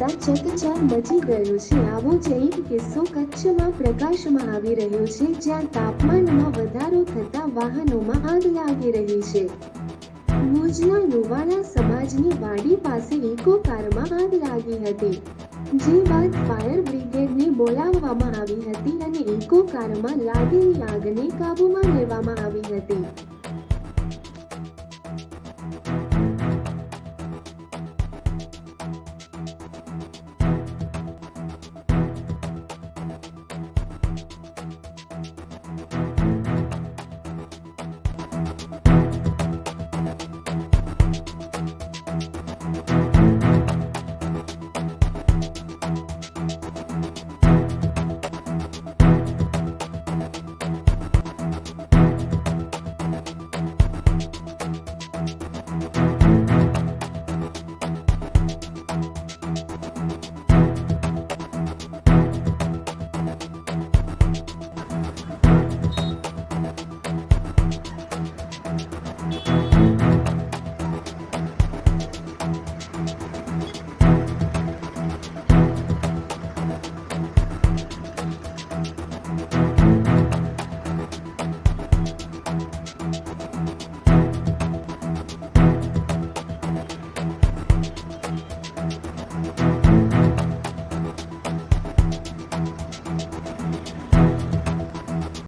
ત્યાં ચકચાર મચી ગયો છે। આવો જ એક કિસ્સો કચ્છમાં પ્રકાશમાં આવી રહ્યો છે, જ્યાં તાપમાનમાં વધારો થતાં વાહનોમાં આગ લાગી રહી છે। ભુજના લુવાણા સમાજની વાડી પાસે ઇકો કારમાં આગ લાગી હતી, જે બાદ ફાયર બ્રિગેડને બોલાવવામાં આવી હતી અને ઇકો કારમાં લાગેલી આગને કાબૂમાં લેવામાં આવી હતી।